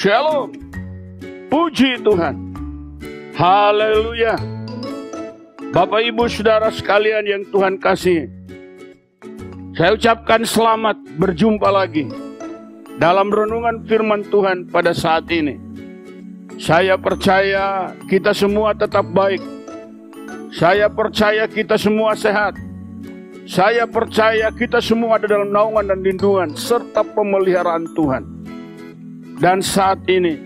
Shalom. Puji Tuhan. Haleluya. Bapak Ibu Saudara sekalian yang Tuhan kasih, saya ucapkan selamat berjumpa lagi dalam renungan firman Tuhan pada saat ini. Saya percaya kita semua tetap baik. Saya percaya kita semua sehat. Saya percaya kita semua ada dalam naungan dan lindungan serta pemeliharaan Tuhan. Dan saat ini,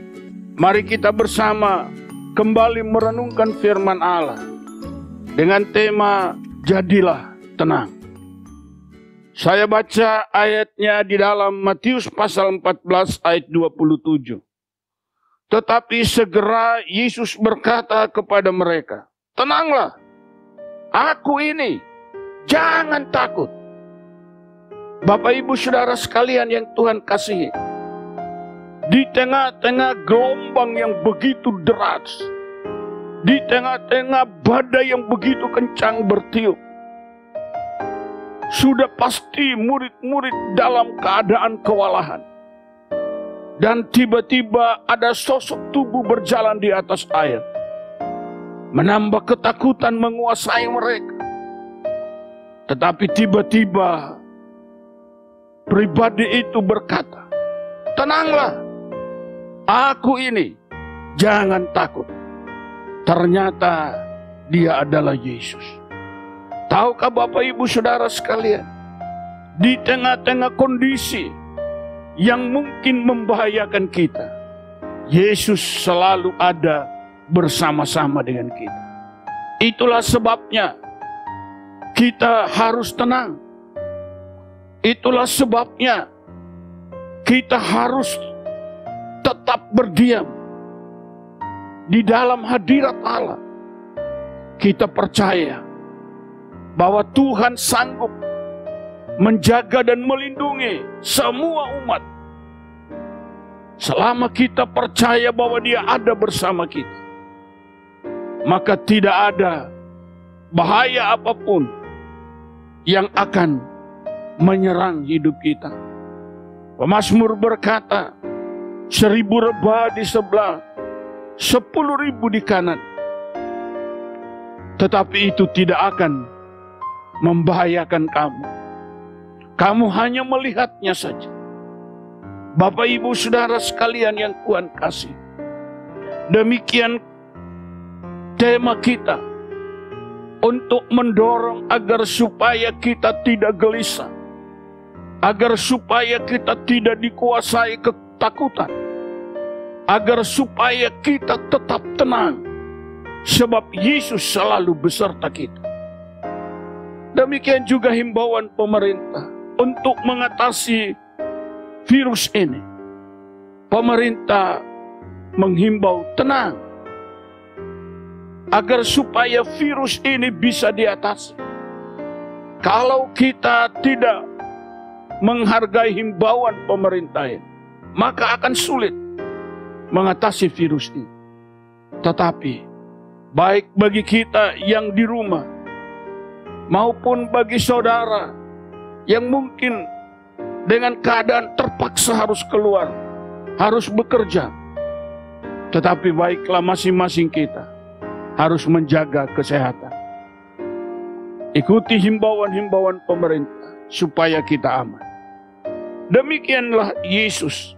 mari kita bersama kembali merenungkan firman Allah dengan tema Jadilah Tenang. Saya baca ayatnya di dalam Matius pasal 14 ayat 27. Tetapi segera Yesus berkata kepada mereka, "Tenanglah, aku ini, jangan takut." Bapak Ibu Saudara sekalian yang Tuhan kasihi, di tengah-tengah gelombang yang begitu deras, di tengah-tengah badai yang begitu kencang bertiup, sudah pasti murid-murid dalam keadaan kewalahan. Dan tiba-tiba ada sosok tubuh berjalan di atas air, menambah ketakutan menguasai mereka. Tetapi tiba-tiba pribadi itu berkata, "Tenanglah, aku ini, jangan takut." Ternyata dia adalah Yesus. Tahukah Bapak Ibu Saudara sekalian, di tengah-tengah kondisi yang mungkin membahayakan kita, Yesus selalu ada bersama-sama dengan kita. Itulah sebabnya kita harus tenang. Itulah sebabnya kita harus tetap berdiam di dalam hadirat Allah. Kita percaya bahwa Tuhan sanggup menjaga dan melindungi semua umat. Selama kita percaya bahwa Dia ada bersama kita, maka tidak ada bahaya apapun yang akan menyerang hidup kita. Pemazmur berkata, 1000 rebah di sebelah, 10.000 di kanan, tetapi itu tidak akan membahayakan kamu. Kamu hanya melihatnya saja. Bapak Ibu Saudara sekalian yang Tuhan kasih, demikian tema kita untuk mendorong agar supaya kita tidak gelisah, agar supaya kita tidak dikuasai ketakutan, agar supaya kita tetap tenang, sebab Yesus selalu beserta kita. Demikian juga himbauan pemerintah untuk mengatasi virus ini. Pemerintah menghimbau tenang, agar supaya virus ini bisa diatasi. Kalau kita tidak menghargai himbauan pemerintah ini, maka akan sulit mengatasi virus ini. Tetapi baik bagi kita yang di rumah maupun bagi saudara yang mungkin dengan keadaan terpaksa harus keluar, harus bekerja, tetapi baiklah masing-masing kita harus menjaga kesehatan. Ikuti himbauan-himbauan pemerintah supaya kita aman. Demikianlah Yesus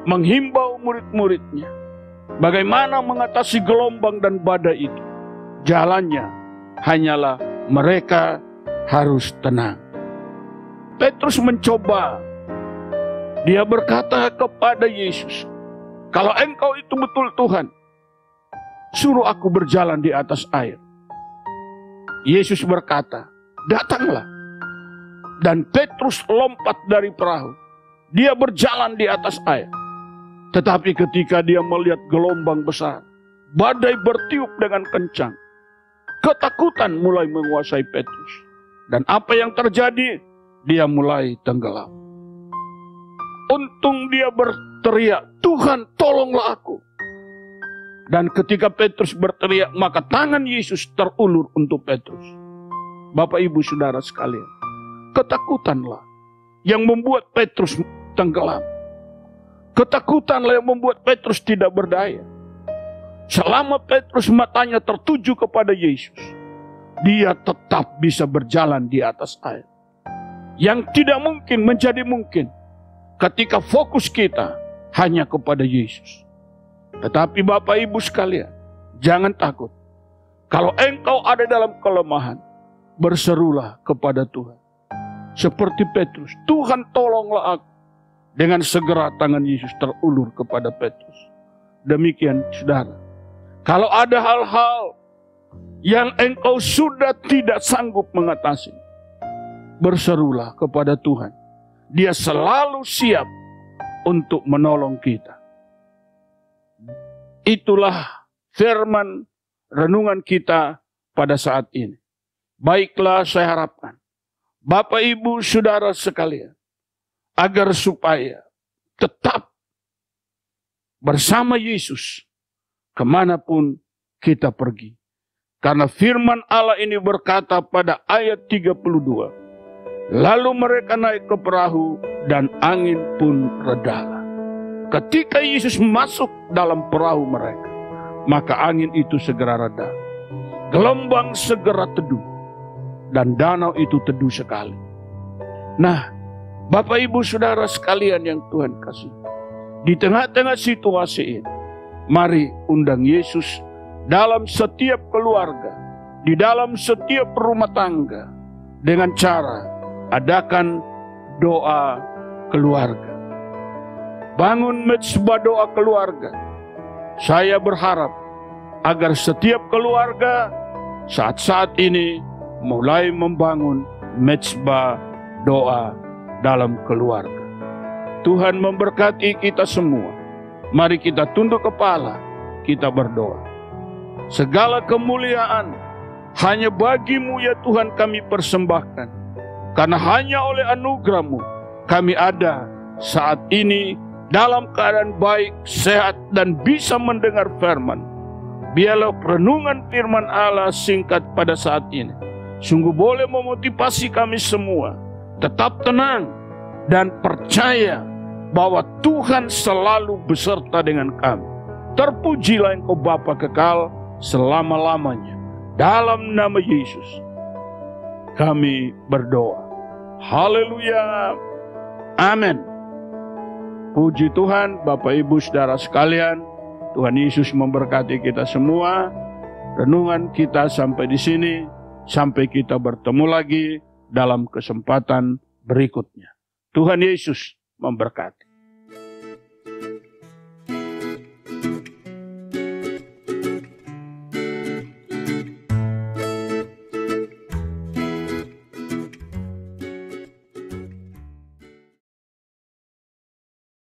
menghimbau murid-muridnya bagaimana mengatasi gelombang dan badai itu. Jalannya hanyalah mereka harus tenang. Petrus mencoba. Dia berkata kepada Yesus, "Kalau Engkau itu betul Tuhan, suruh aku berjalan di atas air." Yesus berkata, "Datanglah." Dan Petrus lompat dari perahu. Dia berjalan di atas air. Tetapi ketika dia melihat gelombang besar, badai bertiup dengan kencang, ketakutan mulai menguasai Petrus. Dan apa yang terjadi? Dia mulai tenggelam. Untung dia berteriak, "Tuhan, tolonglah aku." Dan ketika Petrus berteriak, maka tangan Yesus terulur untuk Petrus. Bapak Ibu Saudara sekalian, ketakutanlah yang membuat Petrus tenggelam. Ketakutanlah yang membuat Petrus tidak berdaya. Selama Petrus matanya tertuju kepada Yesus, dia tetap bisa berjalan di atas air. Yang tidak mungkin menjadi mungkin ketika fokus kita hanya kepada Yesus. Tetapi Bapak Ibu sekalian, jangan takut. Kalau engkau ada dalam kelemahan, berserulah kepada Tuhan. Seperti Petrus, Tuhan tolonglah aku. Dengan segera tangan Yesus terulur kepada Petrus. Demikian saudara. Kalau ada hal-hal yang engkau sudah tidak sanggup mengatasi, berserulah kepada Tuhan. Dia selalu siap untuk menolong kita. Itulah firman renungan kita pada saat ini. Baiklah, saya harapkan Bapak Ibu Saudara sekalian, agar supaya tetap bersama Yesus kemanapun kita pergi. Karena firman Allah ini berkata pada ayat 32, lalu mereka naik ke perahu dan angin pun redalah. Ketika Yesus masuk dalam perahu mereka, maka angin itu segera reda. Gelombang segera teduh dan danau itu teduh sekali. Nah, Bapak Ibu Saudara sekalian yang Tuhan kasih, di tengah-tengah situasi ini, mari undang Yesus dalam setiap keluarga, di dalam setiap rumah tangga, dengan cara adakan doa keluarga. Bangun mezbah doa keluarga. Saya berharap agar setiap keluarga saat-saat ini mulai membangun mezbah doa dalam keluarga. Tuhan memberkati kita semua. Mari kita tunduk kepala, kita berdoa. Segala kemuliaan hanya bagi-Mu ya Tuhan kami persembahkan. Karena hanya oleh anugerah-Mu kami ada saat ini dalam keadaan baik, sehat, dan bisa mendengar firman. Biarlah renungan firman Allah singkat pada saat ini sungguh boleh memotivasi kami semua. Tetap tenang dan percaya bahwa Tuhan selalu beserta dengan kami. Terpujilah Engkau Bapa kekal selama-lamanya. Dalam nama Yesus kami berdoa. Haleluya. Amin. Puji Tuhan, Bapak Ibu Saudara sekalian. Tuhan Yesus memberkati kita semua. Renungan kita sampai di sini. Sampai kita bertemu lagi dalam kesempatan berikutnya. Tuhan Yesus memberkati.